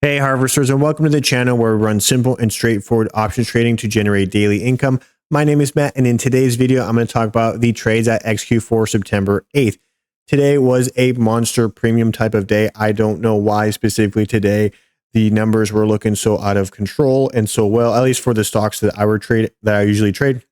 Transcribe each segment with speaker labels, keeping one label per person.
Speaker 1: Hey harvesters, and welcome to the channel where we run simple and straightforward options trading to generate daily income. My name is Matt, and in today's video, I'm going to talk about the trades at XQ for September 8th. Today was a monster premium type of day. I don't know why specifically today the numbers were looking so out of control and so well, at least for the stocks that I usually trade.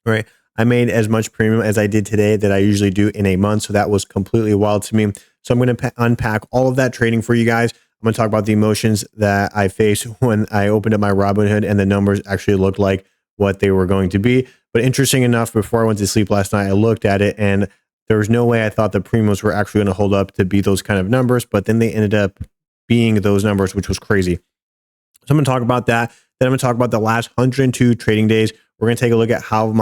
Speaker 1: Right, I made as much premium as I did today that I usually do in a month, so that was completely wild to me. So I'm going to unpack all of that trading for you guys. I'm going to talk about the emotions that I faced when I opened up my Robinhood and the numbers actually looked like what they were going to be. But interesting enough, before I went to sleep last night, I looked at it and there was no way I thought the premiums were actually going to hold up to be those kind of numbers, but then they ended up being those numbers, which was crazy. So I'm going to talk about that. Then I'm going to talk about the last 102 trading days. We're going to take a look at how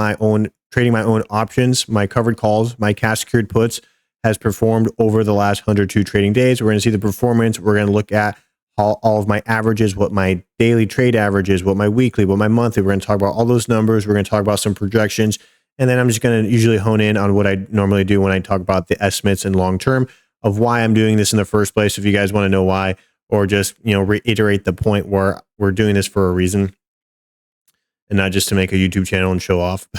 Speaker 1: trading my own options, my covered calls, my cash secured puts has performed over the last 102 trading days. We're going to see the performance. We're going to look at how all of my averages, what my daily trade averages, what my weekly, what my monthly. We're going to talk about all those numbers. We're going to talk about some projections. And then I'm just going to usually hone in on what I normally do when I talk about the estimates and long term of why I'm doing this in the first place. If you guys want to know why, or just, reiterate the point where we're doing this for a reason and not just to make a YouTube channel and show off.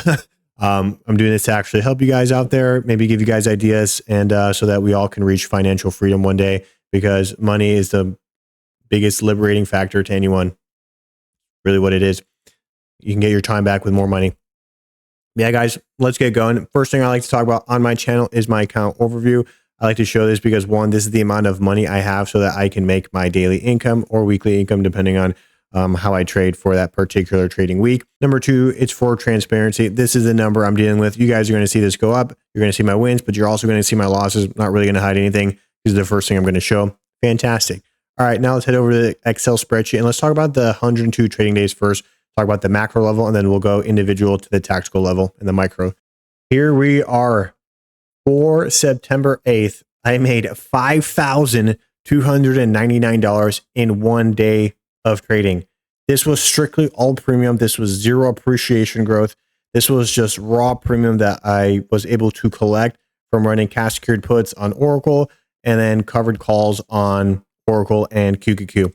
Speaker 1: I'm doing this to actually help you guys out there, maybe give you guys ideas, and so that we all can reach financial freedom one day, because money is the biggest liberating factor to anyone. Really what it is. You can get your time back with more money. Yeah, guys, let's get going. First thing I like to talk about on my channel is my account overview. I like to show this because, one, this is the amount of money I have so that I can make my daily income or weekly income, depending on how I trade for that particular trading week. Number two, it's for transparency. This is the number I'm dealing with. You guys are going to see this go up. You're going to see my wins, but you're also going to see my losses. I'm not really going to hide anything. This is the first thing I'm going to show. Fantastic. All right, now let's head over to the Excel spreadsheet and let's talk about the 102 trading days first. Talk about the macro level, and then we'll go individual to the tactical level and the micro. Here we are for September 8th. I made $5,299 in 1 day of trading. This was strictly all premium. This was zero appreciation growth. This was just raw premium that I was able to collect from running cash secured puts on Oracle and then covered calls on Oracle and QQQ.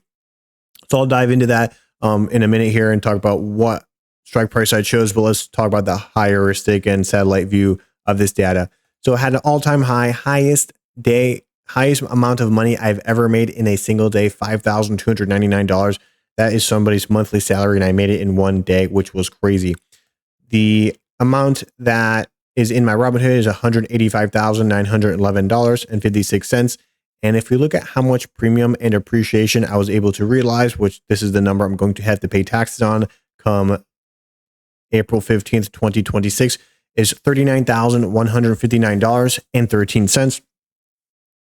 Speaker 1: So I'll dive into that in a minute here and talk about what strike price I chose, but let's talk about the heuristic and satellite view of this data. So it had an all-time high, highest amount of money I've ever made in a single day, $5,299. That is somebody's monthly salary, and I made it in 1 day, which was crazy. The amount that is in my Robinhood is $185,911.56. And if we look at how much premium and appreciation I was able to realize, which this is the number I'm going to have to pay taxes on come April 15th, 2026, is $39,159.13.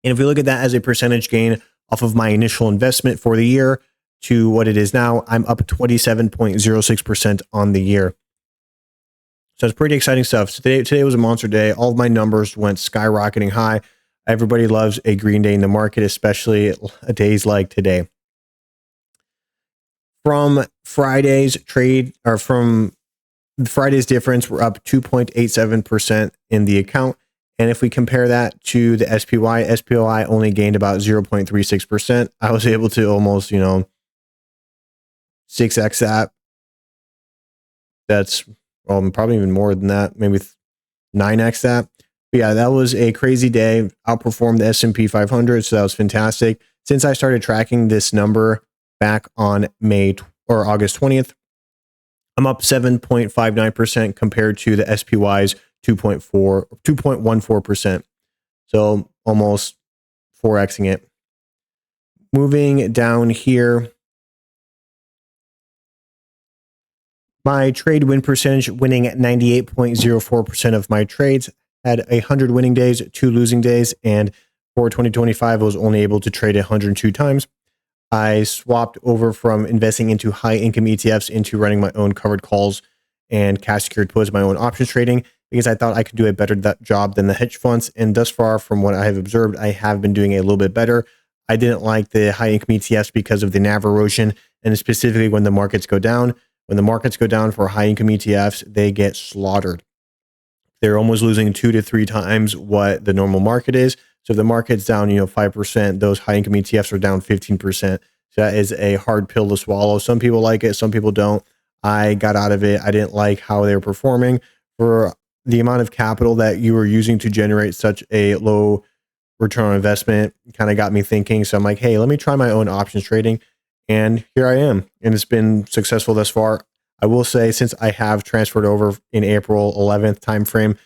Speaker 1: And if we look at that as a percentage gain off of my initial investment for the year to what it is now, I'm up 27.06% on the year. So it's pretty exciting stuff. So today was a monster day. All of my numbers went skyrocketing high. Everybody loves a green day in the market, especially days like today. From Friday's difference, we're up 2.87% in the account. And if we compare that to the SPY only gained about 0.36%. I was able to almost, 6x that. That's probably even more than that, maybe 9x that. But yeah, that was a crazy day. Outperformed the S&P 500, so that was fantastic. Since I started tracking this number back on August 20th, I'm up 7.59% compared to the SPY's 2.14%. So almost 4xing it. Moving down here, my trade win percentage winning at 98.04% of my trades. Had 100 winning days, 2 losing days, and for 2025, I was only able to trade 102 times. I swapped over from investing into high income ETFs into running my own covered calls and cash secured puts, my own options trading, because I thought I could do a better job than the hedge funds. And thus far, from what I have observed, I have been doing a little bit better. I didn't like the high income ETFs because of the NAV erosion, and specifically when the markets go down. When the markets go down for high income ETFs, they get slaughtered. They're almost losing 2 to 3 times what the normal market is. So if the market's down, 5%, those high income ETFs are down 15%. So that is a hard pill to swallow. Some people like it, some people don't. I got out of it. I didn't like how they were performing for the amount of capital that you were using to generate such a low return on investment. Kind of got me thinking. So I'm like, hey, let me try my own options trading. And here I am. And it's been successful thus far. I will say, since I have transferred over in April 11th timeframe,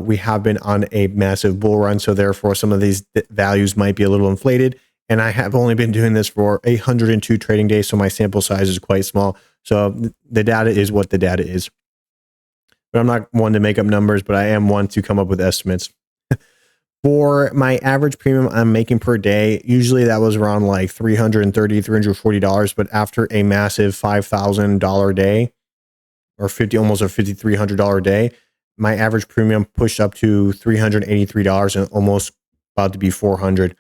Speaker 1: we have been on a massive bull run. So therefore, some of these values might be a little inflated. And I have only been doing this for 102 trading days. So my sample size is quite small. So the data is what the data is. But I'm not one to make up numbers, but I am one to come up with estimates. For my average premium I'm making per day, usually that was around like $330, $340. But after a massive $5,000 day, or almost a $5,300 day, my average premium pushed up to $383 and almost about to be $400.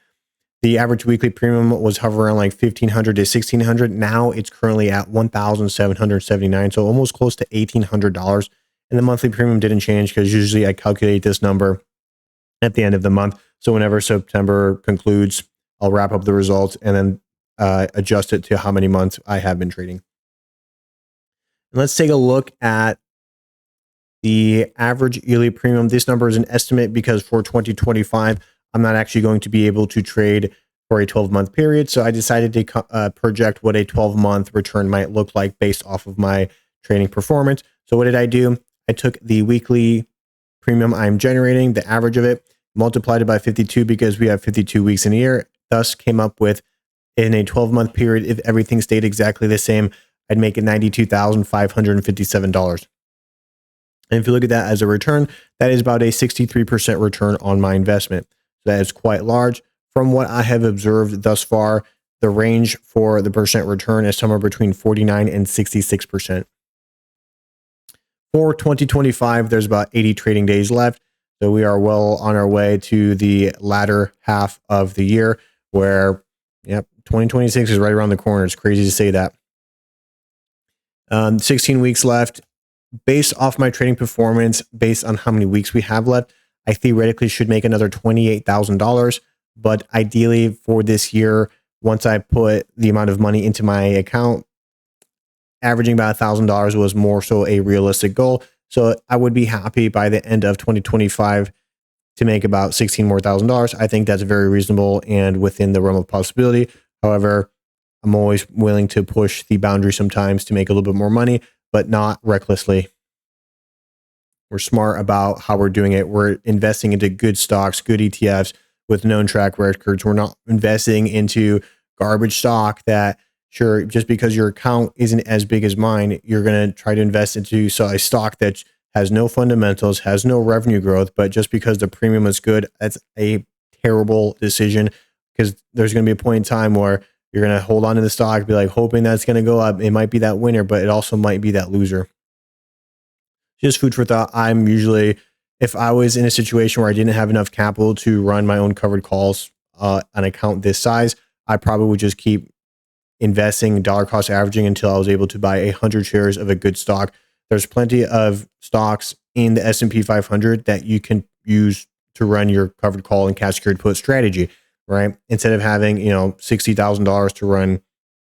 Speaker 1: The average weekly premium was hovering around like $1,500 to $1,600. Now it's currently at $1,779, so almost close to $1,800. And the monthly premium didn't change because usually I calculate this number at the end of the month. So whenever September concludes, I'll wrap up the results and then adjust it to how many months I have been trading. And let's take a look at the average yearly premium. This number is an estimate because for 2025, I'm not actually going to be able to trade for a 12-month period. So I decided to project what a 12-month return might look like based off of my trading performance. So what did I do? I took the weekly premium I'm generating, the average of it, multiplied it by 52 because we have 52 weeks in a year, thus came up with, in a 12-month period, if everything stayed exactly the same, I'd make it $92,557. And if you look at that as a return, that is about a 63% return on my investment. So that is quite large. From what I have observed thus far, the range for the percent return is somewhere between 49 and 66%. For 2025, there's about 80 trading days left. So we are well on our way to the latter half of the year where, 2026 is right around the corner. It's crazy to say that. 16 weeks left. Based off my trading performance, based on how many weeks we have left, I theoretically should make another $28,000. But ideally for this year, once I put the amount of money into my account, averaging about $1,000 was more so a realistic goal. So I would be happy by the end of 2025 to make about $16,000 more. I think that's very reasonable and within the realm of possibility. However, I'm always willing to push the boundary sometimes to make a little bit more money, but not recklessly. We're smart about how we're doing it. We're investing into good stocks, good ETFs with known track records. We're not investing into garbage stock that, sure, just because your account isn't as big as mine, you're going to try to invest into a stock that has no fundamentals, has no revenue growth, but just because the premium is good, that's a terrible decision because there's going to be a point in time where you're going to hold on to the stock, be like hoping that's going to go up. It might be that winner, but it also might be that loser. Just food for thought. I'm usually, if I was in a situation where I didn't have enough capital to run my own covered calls on an account this size, I probably would just keep investing dollar cost averaging until I was able to buy 100 shares of a good stock. There's plenty of stocks in the S&P 500 that you can use to run your covered call and cash secured put strategy, right? Instead of having, $60,000 to run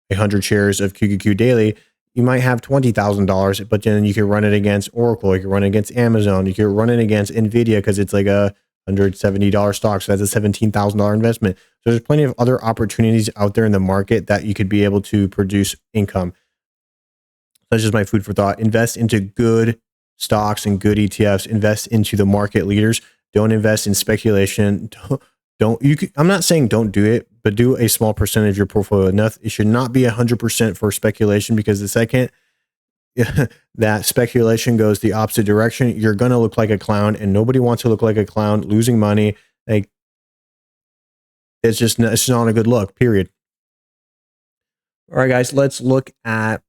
Speaker 1: 100 shares of QQQ daily, you might have $20,000, but then you can run it against Oracle, you can run it against Amazon, you can run it against NVIDIA because it's like a $170 stock, so that's a $17,000 investment. So there's plenty of other opportunities out there in the market that you could be able to produce income. That's just my food for thought. Invest into good stocks and good ETFs. Invest into the market leaders. Don't invest in speculation. I'm not saying don't do it, but do a small percentage of your portfolio. It should not be 100% for speculation because the second that speculation goes the opposite direction, you're going to look like a clown, and nobody wants to look like a clown losing money. Like, it's not a good look, period. All right, guys, let's look at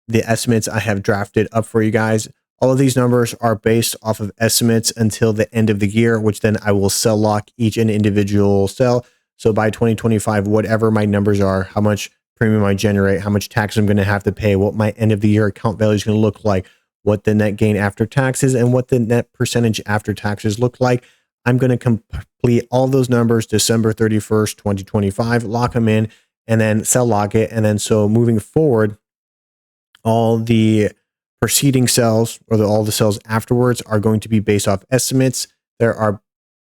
Speaker 1: the estimates I have drafted up for you guys. All of these numbers are based off of estimates until the end of the year, which then I will sell lock each and individual sell. So by 2025, whatever my numbers are, how much premium I generate, how much tax I'm going to have to pay, what my end of the year account value is going to look like, what the net gain after taxes, and what the net percentage after taxes look like. I'm going to complete all those numbers December 31st, 2025, lock them in, and then sell lock it. And then so moving forward, all the preceding cells or all the cells afterwards are going to be based off estimates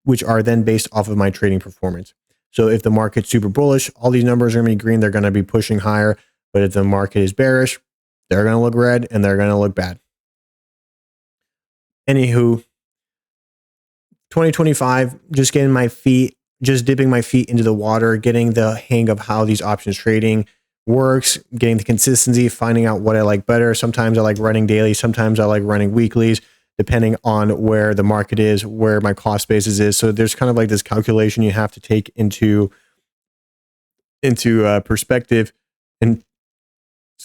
Speaker 1: which are then based off of my trading performance. So if the market's super bullish, all these numbers are going to be green. They're going to be pushing higher. But if the market is bearish, they're going to look red and they're going to look bad. Anywho, 2025, just dipping my feet into the water, getting the hang of how these options trading works, getting the consistency, finding out what I like better. Sometimes I like running daily. Sometimes I like running weeklies, depending on where the market is, where my cost basis is. So there's kind of like this calculation you have to take into perspective and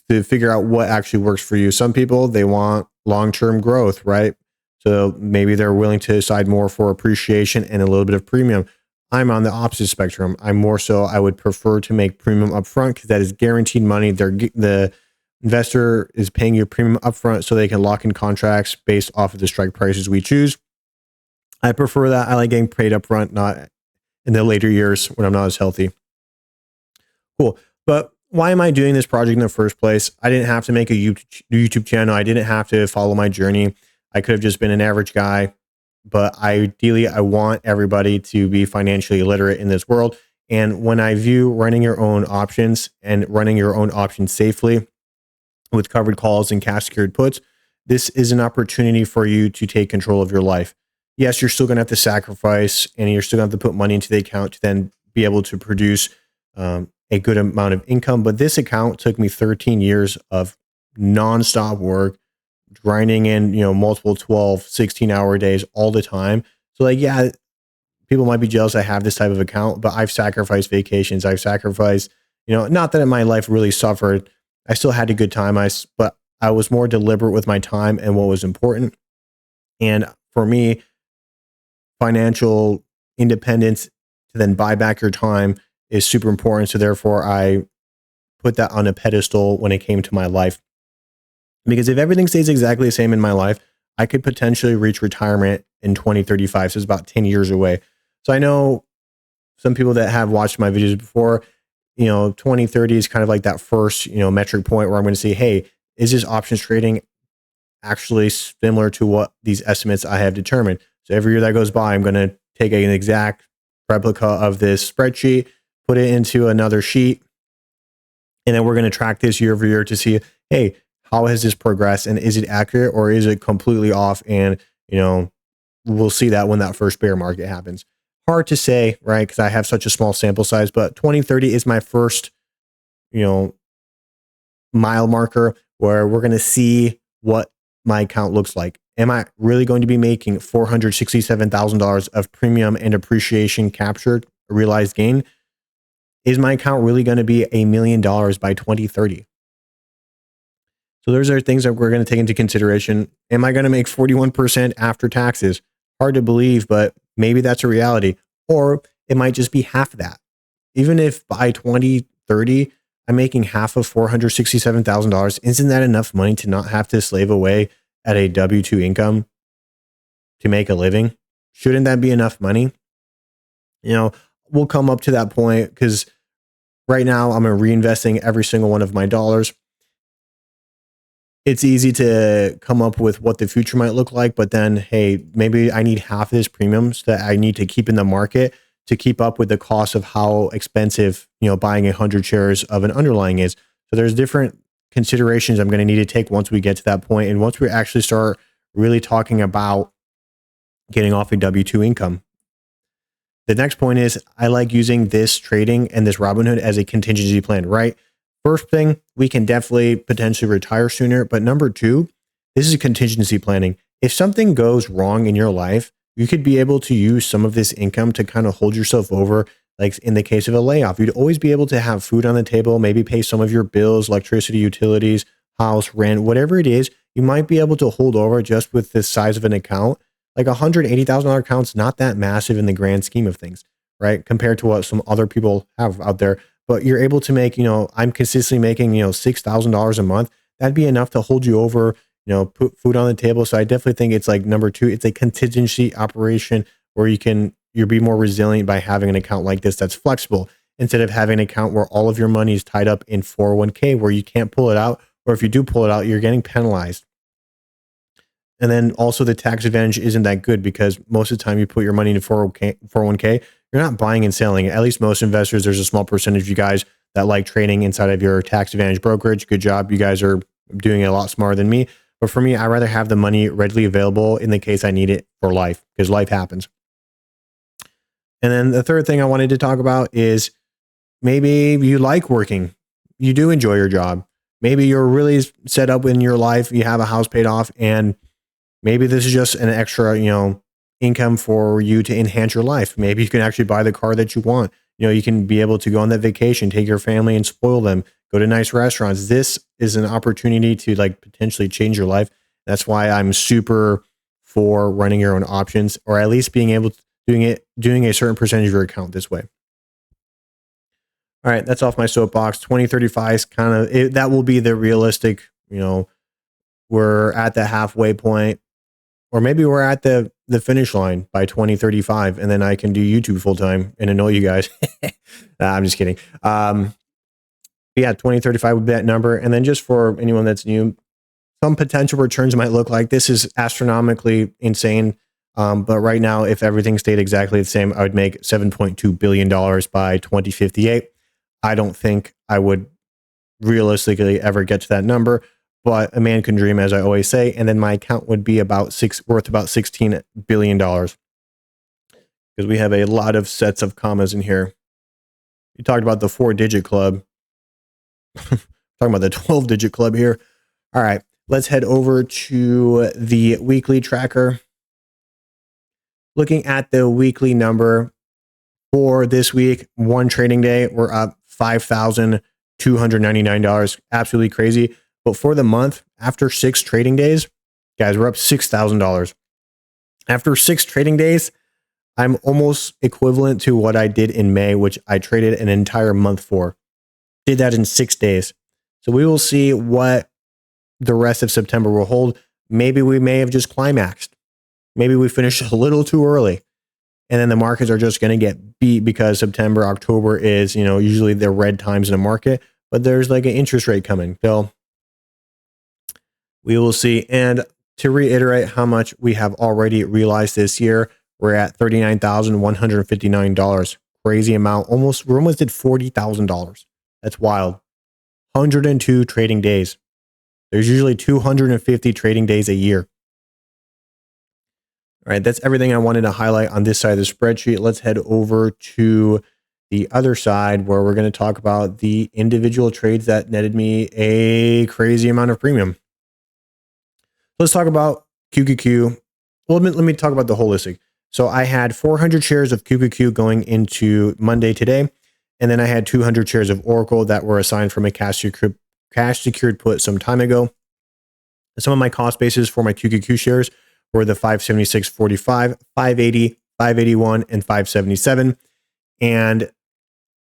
Speaker 1: to figure out what actually works for you. Some people, they want long-term growth, right? So maybe they're willing to decide more for appreciation and a little bit of premium. I'm on the opposite spectrum. I would prefer to make premium upfront because that is guaranteed money. The investor is paying you premium upfront so they can lock in contracts based off of the strike prices we choose. I prefer that. I like getting paid upfront, not in the later years when I'm not as healthy. Cool. But why am I doing this project in the first place? I didn't have to make a YouTube channel. I didn't have to follow my journey. I could have just been an average guy, but ideally I want everybody to be financially literate in this world. And when I view running your own options and running your own options safely with covered calls and cash secured puts, this is an opportunity for you to take control of your life. Yes, you're still going to have to sacrifice and you're still going to have to put money into the account to then be able to produce a good amount of income. But this account took me 13 years of nonstop work, grinding in, multiple 12, 16-hour days all the time. So like, yeah, people might be jealous I have this type of account, but I've sacrificed vacations. I've sacrificed, not that my life really suffered. I still had a good time. But I was more deliberate with my time and what was important. And for me, financial independence to then buy back your time is super important. So therefore I put that on a pedestal when it came to my life. Because if everything stays exactly the same in my life, I could potentially reach retirement in 2035. So it's about 10 years away. So I know some people that have watched my videos before, 2030 is kind of like that first, metric point where I'm going to say, hey, is this options trading actually similar to what these estimates I have determined? So every year that goes by, I'm going to take an exact replica of this spreadsheet, put it into another sheet, and then we're going to track this year over year to see, hey, how has this progressed and is it accurate or is it completely off? And, we'll see that when that first bear market happens. Hard to say, right? Because I have such a small sample size, but 2030 is my first, mile marker where we're going to see what my account looks like. Am I really going to be making $467,000 of premium and appreciation captured, realized gain? Is my account really going to be $1 million by 2030? So those are things that we're going to take into consideration. Am I going to make 41% after taxes? Hard to believe, but maybe that's a reality. Or it might just be half of that. Even if by 2030, I'm making half of $467,000, isn't that enough money to not have to slave away at a W-2 income to make a living? Shouldn't that be enough money? We'll come up to that point because right now I'm reinvesting every single one of my dollars. It's easy to come up with what the future might look like, but then, hey, maybe I need half of this premiums that I need to keep in the market to keep up with the cost of how expensive, buying 100 shares of an underlying is. So there's different considerations I'm going to need to take once we get to that point. And once we actually start really talking about getting off a W-2 income. The next point is I like using this trading and this Robinhood as a contingency plan, right? First thing, we can definitely potentially retire sooner. But number two, this is contingency planning. If something goes wrong in your life, you could be able to use some of this income to kind of hold yourself over. Like in the case of a layoff, you'd always be able to have food on the table, maybe pay some of your bills, electricity, utilities, house, rent, whatever it is. You might be able to hold over just with the size of an account. Like $180,000 account's not that massive in the grand scheme of things, right? Compared to what some other people have out there. But you're able to make, I'm consistently making, $6,000 a month. That'd be enough to hold you over, put food on the table. So I definitely think it's like number two, it's a contingency operation where you'll be more resilient by having an account like this that's flexible. instead of having an account where all of your money is tied up in 401k where you can't pull it out, or if you do pull it out, you're getting penalized. And then also the tax advantage isn't that good because most of the time you put your money into 401k, you're not buying and selling. At least most investors, there's a small percentage of you guys that like trading inside of your tax advantage brokerage. Good job. You guys are doing it a lot smarter than me. But for me, I'd rather have the money readily available in the case I need it for life, because life happens. And then the third thing I wanted to talk about is maybe you like working. You do enjoy your job. Maybe you're really set up in your life. You have a house paid off, and maybe this is just an extra, income for you to enhance your life. Maybe you can actually buy the car that you want. You can be able to go on that vacation, take your family and spoil them, go to nice restaurants. This is an opportunity to potentially change your life. That's why I'm super for running your own options, or at least being able to doing a certain percentage of your account this way. All right, that's off my soapbox. 2035 is kind of that will be the realistic, we're at the halfway point, or maybe we're at the finish line by 2035, and then I can do YouTube full time and annoy you guys. Nah, I'm just kidding. Yeah, 2035 would be that number. And then just for anyone that's new, some potential returns might look like this is astronomically insane. But right now, if everything stayed exactly the same, I would make $7.2 billion by 2058. I don't think I would realistically ever get to that number, but a man can dream, as I always say. And then my account would be worth about $16 billion, because we have a lot of sets of commas in here. You talked about the 4-digit club. Talking about the 12-digit club here. All right, let's head over to the weekly tracker. Looking at the weekly number for this week, one trading day, we're up $5,299. Absolutely crazy. But for the month, after 6 trading days, guys, we're up $6,000. After 6 trading days, I'm almost equivalent to what I did in May, which I traded an entire month for. Did that in 6 days. So we will see what the rest of September will hold. Maybe we may have just climaxed. Maybe we finished a little too early, and then the markets are just going to get beat because September, October is, usually the red times in the market, but there's an interest rate coming. So we will see. And to reiterate how much we have already realized this year, we're at $39,159. Crazy amount. We almost did $40,000. That's wild. 102 trading days. There's usually 250 trading days a year. All right, that's everything I wanted to highlight on this side of the spreadsheet. Let's head over to the other side where we're going to talk about the individual trades that netted me a crazy amount of premium. Let's talk about QQQ. Well, let me talk about the holistic. So I had 400 shares of QQQ going into Monday today, and then I had 200 shares of Oracle that were assigned from a cash secured put some time ago. Some of my cost bases for my QQQ shares were the 576.45, 580, 581, and 577. And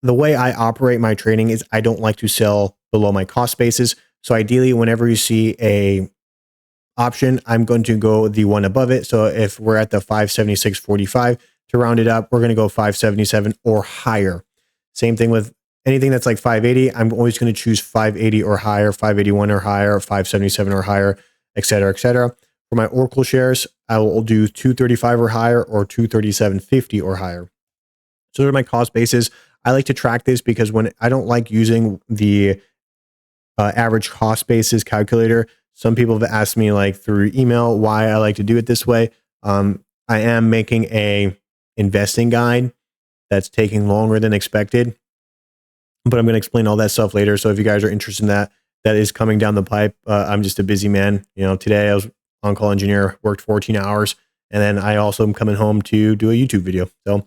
Speaker 1: the way I operate my trading is I don't like to sell below my cost basis. So ideally, whenever you see a option, I'm going to go the one above it. So if we're at the 576.45, to round it up, we're going to go 577 or higher. Same thing with anything that's like 580. I'm always going to choose 580 or higher, 581 or higher, 577 or higher, et cetera, et cetera. For my Oracle shares, I will do 235 or higher or 237.50 or higher. So those are my cost bases. I like to track this because when I don't like using the average cost basis calculator. Some people have asked me through email why I like to do it this way. I am making a investing guide that's taking longer than expected, but I'm going to explain all that stuff later. So if you guys are interested in that, that is coming down the pipe. I'm just a busy man. Today I was on-call engineer, worked 14 hours, and then I also am coming home to do a YouTube video. So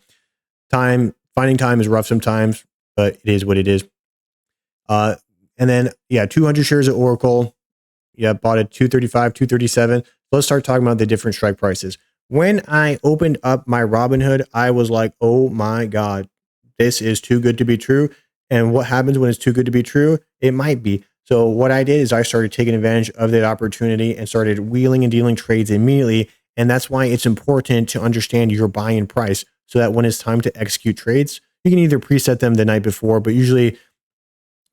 Speaker 1: finding time is rough sometimes, but it is what it is. And then, 200 shares at Oracle. Yeah, bought at 235, 237. Let's start talking about the different strike prices. When I opened up my Robinhood, I was like, oh my God, this is too good to be true. And what happens when it's too good to be true? It might be. So what I did is I started taking advantage of that opportunity and started wheeling and dealing trades immediately. And that's why it's important to understand your buy-in price so that when it's time to execute trades, You can either preset them the night before, but usually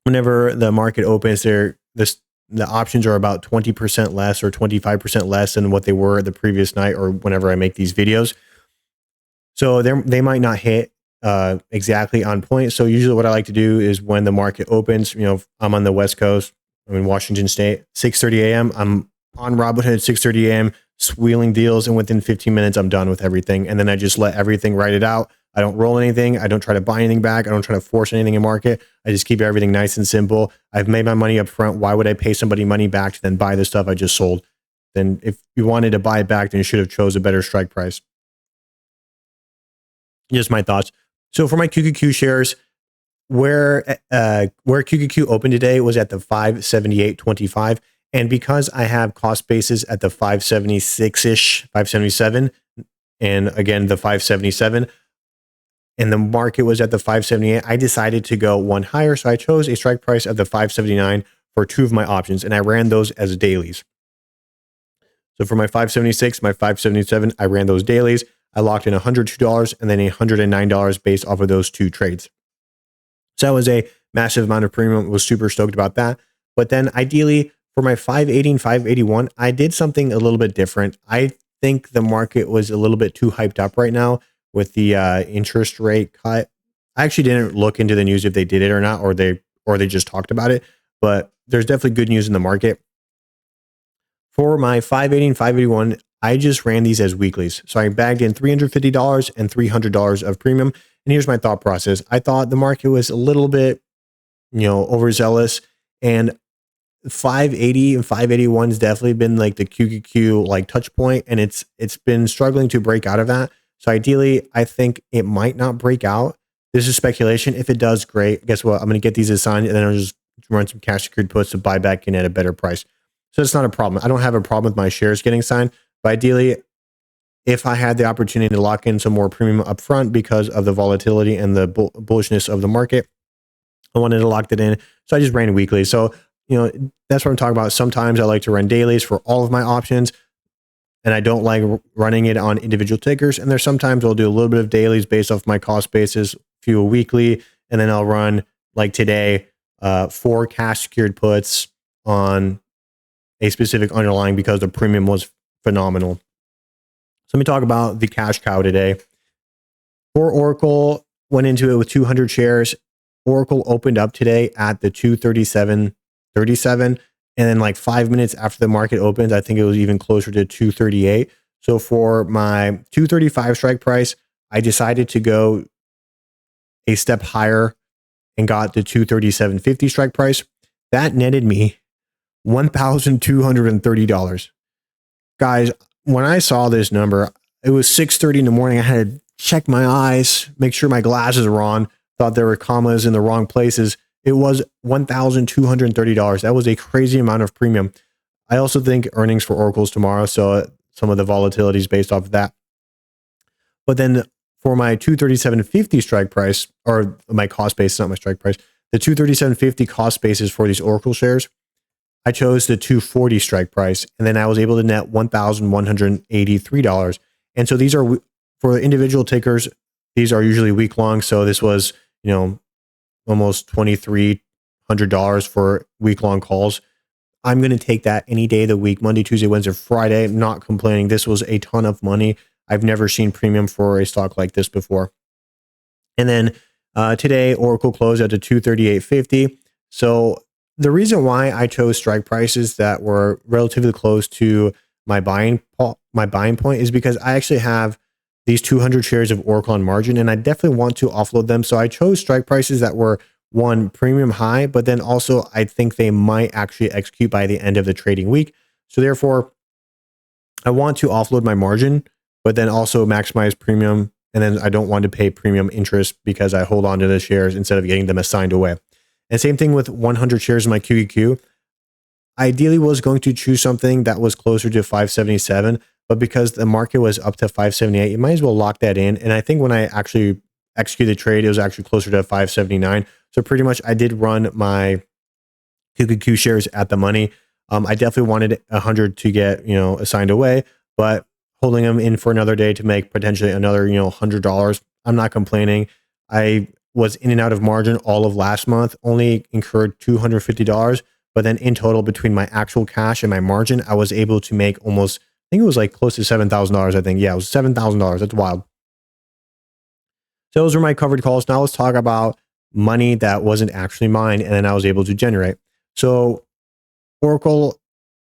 Speaker 1: whenever the market opens, the options are about 20% less or 25% less than what they were the previous night or whenever I make these videos. So they might not hit exactly on point. So usually what I like to do is when the market opens, I'm on the West Coast, I'm in Washington State, 6:30 a.m. I'm on Robinhood, 6:30 a.m., wheeling deals, and within 15 minutes, I'm done with everything. And then I just let everything ride it out. I don't roll anything. I don't try to buy anything back. I don't try to force anything in market. I just keep everything nice and simple. I've made my money up front. Why would I pay somebody money back to then buy the stuff I just sold? Then if you wanted to buy it back, then you should have chose a better strike price. Just my thoughts. So for my QQQ shares, where QQQ opened today was at the 578.25. And because I have cost basis at the 576-ish, 577, and again, the 577, and the market was at the 578, I decided to go one higher. So I chose a strike price of the 579 for two of my options, and I ran those as dailies. So for my 576, my 577, I ran those dailies. I locked in $102 and then $109 based off of those two trades. So that was a massive amount of premium. I was super stoked about that. But then ideally for my 580 and 581, I did something a little bit different. I think the market was a little bit too hyped up right now with the interest rate cut. I actually didn't look into the news if they did it or not, or they just talked about it, but there's definitely good news in the market. For my 580 and 581, I just ran these as weeklies. So I bagged in $350 and $300 of premium. And here's my thought process. I thought the market was a little bit, overzealous, and 580 and 581 has definitely been like the QQQ like touch point, and it's been struggling to break out of that. So ideally, I think it might not break out. This is speculation. If it does, great. Guess what? I'm going to get these assigned, and then I'll just run some cash secured puts to buy back in at a better price. So it's not a problem. I don't have a problem with my shares getting signed, but ideally, if I had the opportunity to lock in some more premium up front because of the volatility and the bullishness of the market, I wanted to lock that in. So I just ran weekly. So, that's what I'm talking about. Sometimes I like to run dailies for all of my options, and I don't like running it on individual tickers. And there's sometimes I'll do a little bit of dailies based off my cost basis, few a weekly, and then I'll run like today, 4 cash secured puts on a specific underlying because the premium was phenomenal. So let me talk about the cash cow today. For Oracle, went into it with 200 shares. Oracle opened up today at the 237.37, and then like 5 minutes after the market opened, I think it was even closer to 238. So for my 235 strike price, I decided to go a step higher and got the 237.50 strike price. That netted me $1,230. Guys, when I saw this number, it was 6:30 in the morning. I had to check my eyes, make sure my glasses were on, thought there were commas in the wrong places. It was $1,230. That was a crazy amount of premium. I also think earnings for Oracle's tomorrow, so some of the volatility is based off of that. But then for my 237.50 strike price, or my cost base, not my strike price, the 237.50 cost basis for these Oracle shares, I chose the 240 strike price, and then I was able to net $1,183. And so these are for individual tickers. These are usually week long. So this was, almost $2,300 for week long calls. I'm going to take that any day of the week, Monday, Tuesday, Wednesday, Friday. I'm not complaining. This was a ton of money. I've never seen premium for a stock like this before. And then today, Oracle closed at the 238.50. So the reason why I chose strike prices that were relatively close to my buying point is because I actually have these 200 shares of Oracle on margin, and I definitely want to offload them. So I chose strike prices that were, one, premium high, but then also I think they might actually execute by the end of the trading week. So therefore, I want to offload my margin, but then also maximize premium. And then I don't want to pay premium interest because I hold on to the shares instead of getting them assigned away. And same thing with 100 shares in my QQQ. Ideally was going to choose something that was closer to 577, but because the market was up to 578, you might as well lock that in. And I think when I actually executed the trade, it was actually closer to 579. So pretty much I did run my QQQ shares at the money. I definitely wanted 100 to get, assigned away, but holding them in for another day to make potentially another, $100. I'm not complaining. I was in and out of margin all of last month, only incurred $250. But then in total, between my actual cash and my margin, I was able to make almost, I think it was like close to $7,000. I think, yeah, it was $7,000. That's wild. So those were my covered calls. Now let's talk about money that wasn't actually mine and then I was able to generate. So Oracle,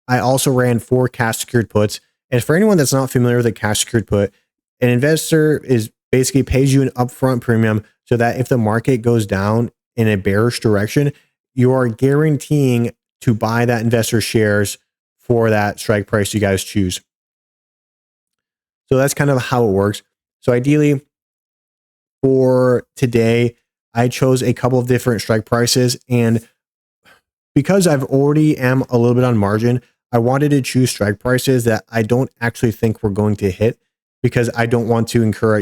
Speaker 1: I also ran 4 cash secured puts. And for anyone that's not familiar with a cash secured put, an investor is basically pays you an upfront premium so that if the market goes down in a bearish direction, you are guaranteeing to buy that investor shares for that strike price you guys choose. So that's kind of how it works. So ideally for today, I chose a couple of different strike prices, and because I've already am a little bit on margin, I wanted to choose strike prices that I don't actually think we're going to hit, because I don't want to incur,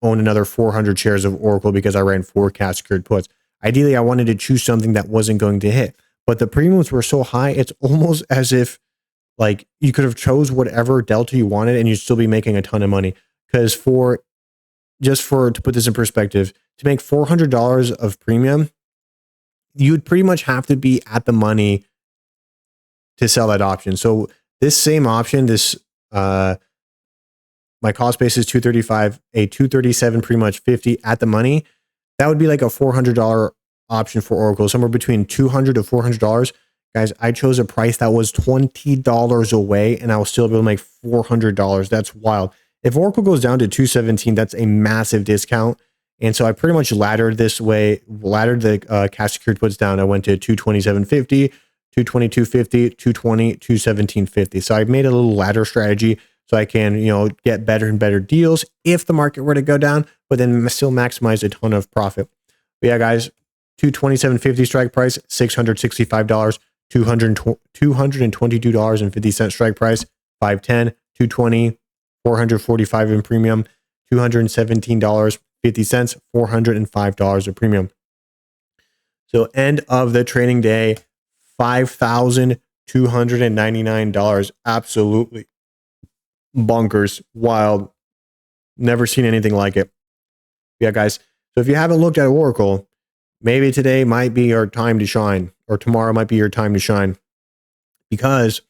Speaker 1: own another 400 shares of Oracle because I ran 4 cash secured puts. Ideally, I wanted to choose something that wasn't going to hit, but the premiums were so high, it's almost as if like you could have chose whatever delta you wanted and you'd still be making a ton of money. Because to put this in perspective, to make $400 of premium, you would pretty much have to be at the money to sell that option. So this same option, my cost base is 235, a 237, pretty much 50 at the money. That would be like a $400 option for Oracle, somewhere between $200 to $400. Guys, I chose a price that was $20 away and I was still able to make $400. That's wild. If Oracle goes down to 217, that's a massive discount. And so I pretty much laddered the cash secured puts down. I went to 227.50, 222.50, 220, 217.50. So I've made a little ladder strategy so I can, get better and better deals if the market were to go down, but then still maximize a ton of profit. But yeah, guys, 227.50 strike price, $665, $222.50 strike price, 510, 220, 445 in premium, $217.50, $405 of premium. So end of the trading day, $5,299. Absolutely bonkers, wild. Never seen anything like it. Yeah, guys. So if you haven't looked at Oracle, maybe today might be your time to shine, or tomorrow might be your time to shine. Because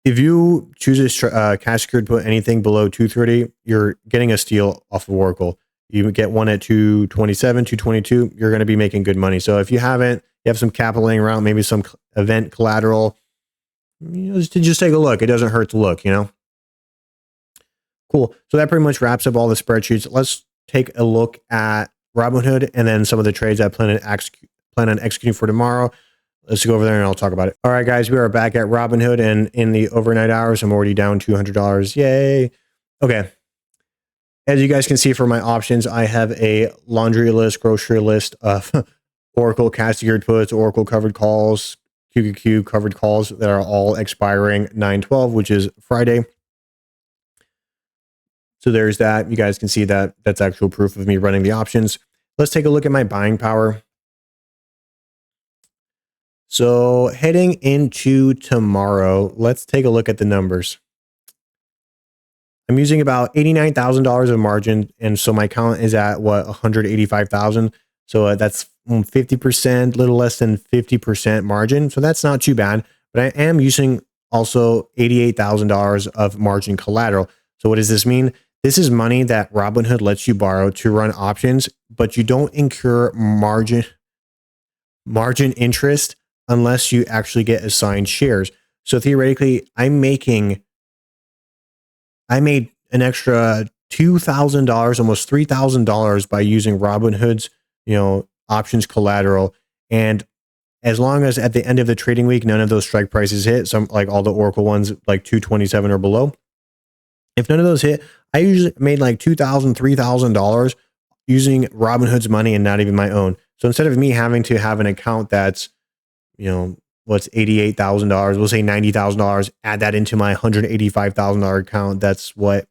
Speaker 1: if you choose a cash secured put anything below 230, you're getting a steal off of Oracle. You get one at 227, 222, you're going to be making good money. So if you have some capital laying around, maybe some event collateral, just take a look. It doesn't hurt to look, Cool. So that pretty much wraps up all the spreadsheets. Let's take a look at Robinhood and then some of the trades I plan on executing for tomorrow. Let's go over there and I'll talk about it. All right, guys, we are back at Robinhood, and in the overnight hours, I'm already down $200. Yay. Okay. As you guys can see for my options, I have a laundry list, grocery list of Oracle cash secured puts, Oracle covered calls, QQQ covered calls that are all expiring 9/12, which is Friday. So there's that. You guys can see that that's actual proof of me running the options. Let's take a look at my buying power. So heading into tomorrow, let's take a look at the numbers. I'm using about $89,000 of margin, and so my count is at what, 185,000. So that's 50%, little less than 50% margin. So that's not too bad. But I am using also $88,000 of margin collateral. So what does this mean? This is money that Robinhood lets you borrow to run options, but you don't incur margin interest unless you actually get assigned shares. So theoretically, I made an extra $2,000, almost $3,000 by using Robinhood's, options collateral. And as long as at the end of the trading week, none of those strike prices hit, some like all the Oracle ones, like 227 or below. If none of those hit, I usually made like $2,000, $3,000 using Robinhood's money and not even my own. So instead of me having to have an account that's, what's $88,000, we'll say $90,000, add that into my $185,000 account. That's what,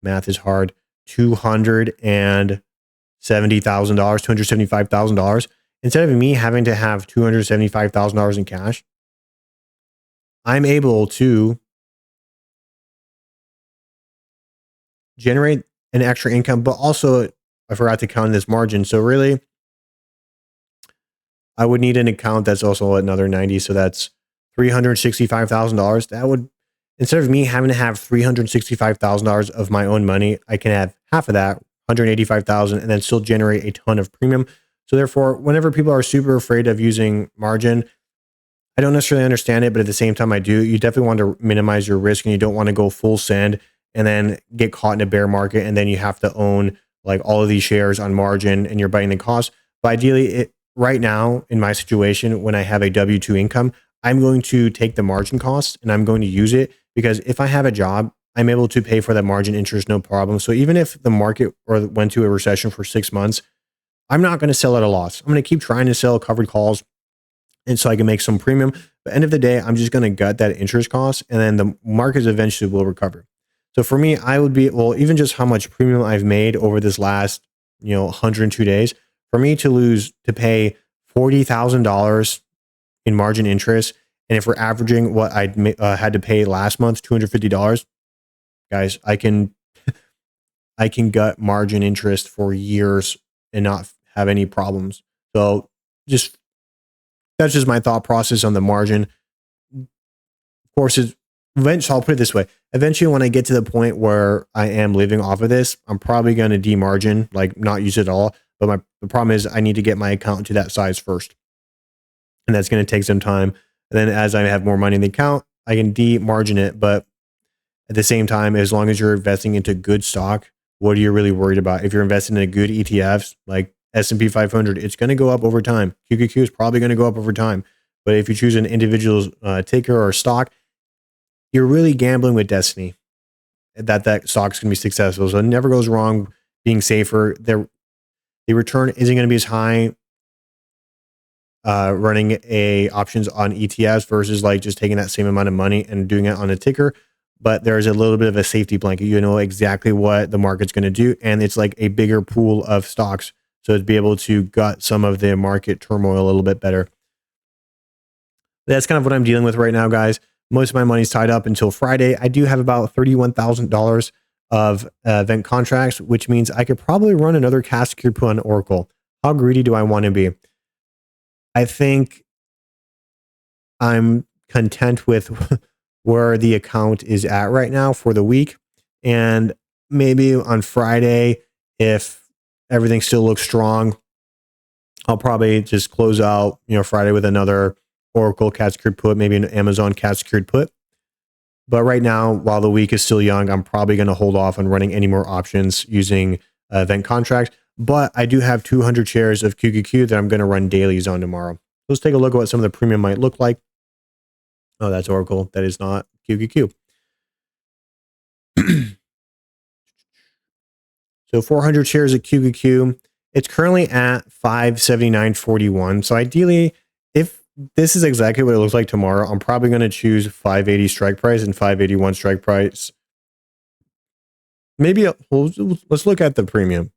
Speaker 1: math is hard, $275,000. Instead of me having to have $275,000 in cash, I'm able to generate an extra income, but also I forgot to count this margin. So really, I would need an account that's also another 90. So that's $365,000. That would, instead of me having to have $365,000 of my own money, I can have half of that, 185,000, and then still generate a ton of premium. So therefore, whenever people are super afraid of using margin, I don't necessarily understand it, but at the same time I do. You definitely want to minimize your risk, and you don't want to go full send and then get caught in a bear market, and then you have to own like all of these shares on margin and you're biting the cost. But ideally, right now in my situation, when I have a W-2 income, I'm going to take the margin cost and I'm going to use it, because if I have a job, I'm able to pay for that margin interest, no problem. So even if the market or went to a recession for 6 months, I'm not going to sell at a loss. I'm going to keep trying to sell covered calls, and so I can make some premium. But end of the day, I'm just going to gut that interest cost, and then the markets eventually will recover. So for me, I would be, well, even just how much premium I've made over this last, 102 days, for me to pay $40,000 in margin interest. And if we're averaging what I had to pay last month, $250, guys, I can gut margin interest for years and not have any problems. So that's just my thought process on the margin. Of course, eventually, I'll put it this way. Eventually, when I get to the point where I am living off of this, I'm probably going to demargin, like not use it at all. But the problem is I need to get my account to that size first. And that's going to take some time. And then as I have more money in the account, I can demargin it. But at the same time, as long as you're investing into good stock, what are you really worried about? If you're investing in a good ETFs, like S&P 500, it's going to go up over time. QQQ is probably going to go up over time. But if you choose an individual ticker or stock, you're really gambling with destiny that stock's going to be successful. So it never goes wrong being safer. The return isn't going to be as high running options on ETFs versus like just taking that same amount of money and doing it on a ticker. But there's a little bit of a safety blanket. You know exactly what the market's going to do, and it's like a bigger pool of stocks. So to be able to gut some of the market turmoil a little bit better. That's kind of what I'm dealing with right now, guys. Most of my money's tied up until Friday. I do have about $31,000 of event contracts, which means I could probably run another cash secured put on Oracle. How greedy do I want to be? I think I'm content with where the account is at right now for the week. And maybe on Friday, if everything still looks strong, I'll probably just close out, Friday with another Oracle cash secured put, maybe an Amazon cash secured put. But right now, while the week is still young, I'm probably going to hold off on running any more options using event contracts. But I do have 200 shares of QQQ that I'm going to run dailies on tomorrow. Let's take a look at what some of the premium might look like. Oh, that's Oracle. That is not QQQ. So 400 shares of QQQ. It's currently at 579.41. So ideally, if this is exactly what it looks like tomorrow, I'm probably going to choose 580 strike price and 581 strike price. Maybe let's look at the premium.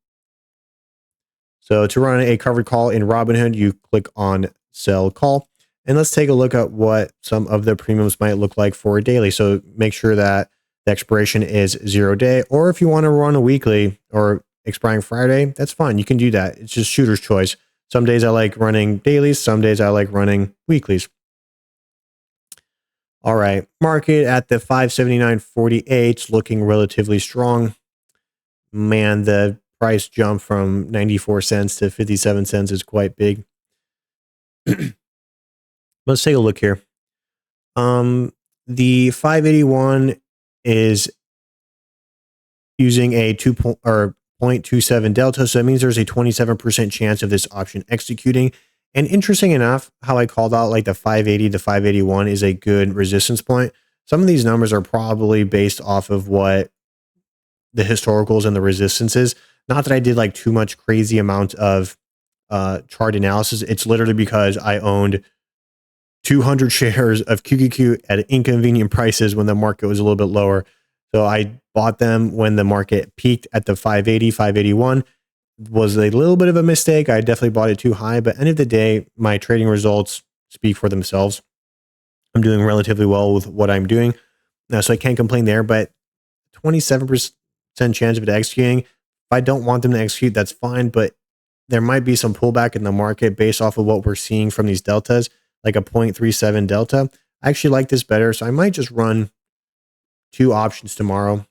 Speaker 1: So to run a covered call in Robinhood, you click on sell call, and let's take a look at what some of the premiums might look like for a daily. So make sure that the expiration is 0 day, or if you want to run a weekly or expiring Friday, that's fine. You can do that. It's just shooter's choice. Some days I like running dailies. Some days I like running weeklies. All right. Market at the 579.48, looking relatively strong. Man, the price jump from 94 cents to 57 cents is quite big. Let's take a look here. The 581 is using a 0.27 delta. So it means there's a 27% chance of this option executing. And interesting enough, how I called out like the 580 to 581 is a good resistance point. Some of these numbers are probably based off of what the historicals and the resistances. Not that I did like too much crazy amount of chart analysis. It's literally because I owned 200 shares of QQQ at inconvenient prices when the market was a little bit lower. So I bought them when the market peaked at the 580, 581. Was a little bit of a mistake. I definitely bought it too high, but end of the day, my trading results speak for themselves. I'm doing relatively well with what I'm doing. So I can't complain there, but 27% chance of it executing, I don't want them to execute, that's fine, but there might be some pullback in the market based off of what we're seeing from these deltas, like a 0.37 delta. I actually like this better, so I might just run 2 options tomorrow.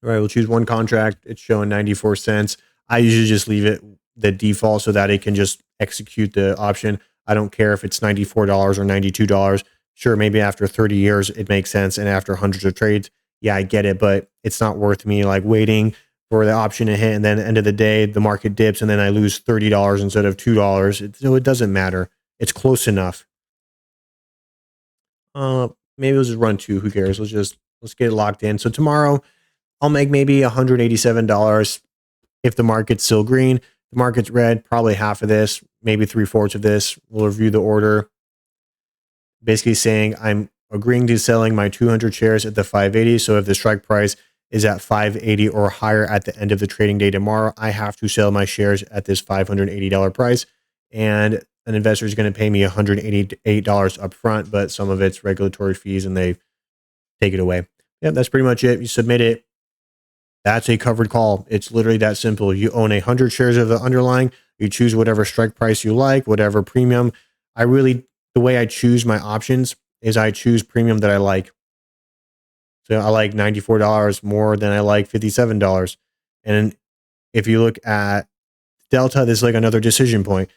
Speaker 1: All right, we'll choose one contract. It's showing 94 cents. I usually just leave it the default so that it can just execute the option. I don't care if it's $94 or $92. Sure, maybe after 30 years, it makes sense. And after hundreds of trades, yeah, I get it, but it's not worth me like waiting for the option to hit. And then at the end of the day, the market dips and then I lose $30 instead of $2. So it doesn't matter. It's close enough. Maybe we'll just run 2. Who cares? Let's get it locked in. So tomorrow, I'll make maybe $187 if the market's still green. The market's red, probably half of this, maybe 3/4 of this. We'll review the order. Basically saying I'm agreeing to selling my 200 shares at the 580. So if the strike price is at 580 or higher at the end of the trading day tomorrow, I have to sell my shares at this $580 price. And an investor is going to pay me $188 up front, but some of it's regulatory fees and they take it away. Yeah, that's pretty much it. You submit it. That's a covered call. It's literally that simple. You own 100 shares of the underlying. You choose whatever strike price you like, whatever premium. The way I choose my options is I choose premium that I like. So I like $94 more than I like $57. And if you look at delta, this is like another decision point.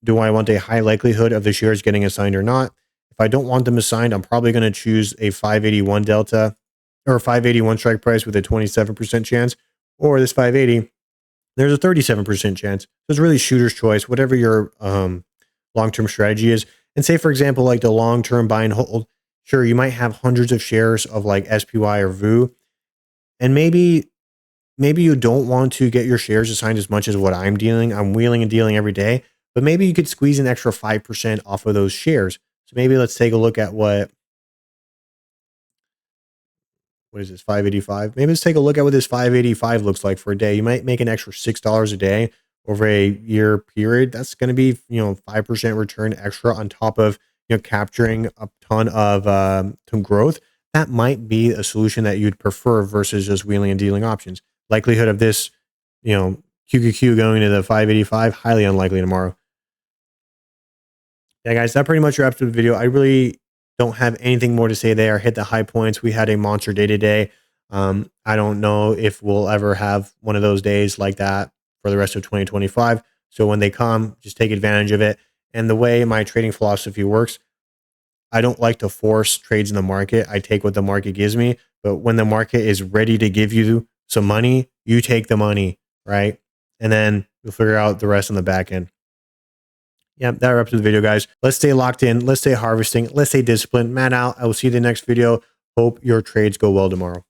Speaker 1: Do I want a high likelihood of the shares getting assigned or not? If I don't want them assigned, I'm probably going to choose a 581 delta or 581 strike price with a 27% chance, or this 580, there's a 37% chance. So it's really shooter's choice, whatever your long-term strategy is. And say, for example, like the long-term buy and hold, sure, you might have hundreds of shares of like SPY or VU, and maybe you don't want to get your shares assigned as much as what I'm dealing. I'm wheeling and dealing every day, but maybe you could squeeze an extra 5% off of those shares. So maybe let's take a look at what is this, 585? Maybe let's take a look at what this 585 looks like for a day. You might make an extra $6 a day over a year period. That's going to be, 5% return extra on top of, capturing a ton of some growth. That might be a solution that you'd prefer versus just wheeling and dealing options. Likelihood of this, QQQ going to the 585, highly unlikely tomorrow. Yeah, guys, that pretty much wraps up the video. I really don't have anything more to say there. Hit the high points. We had a monster day today. I don't know if we'll ever have one of those days like that for the rest of 2025. So when they come, just take advantage of it. And the way my trading philosophy works, I don't like to force trades in the market. I take what the market gives me. But when the market is ready to give you some money, you take the money, right? And then you'll figure out the rest on the back end. Yeah, that wraps up the video, guys. Let's stay locked in. Let's stay harvesting. Let's stay disciplined. Matt out. I will see you in the next video. Hope your trades go well tomorrow.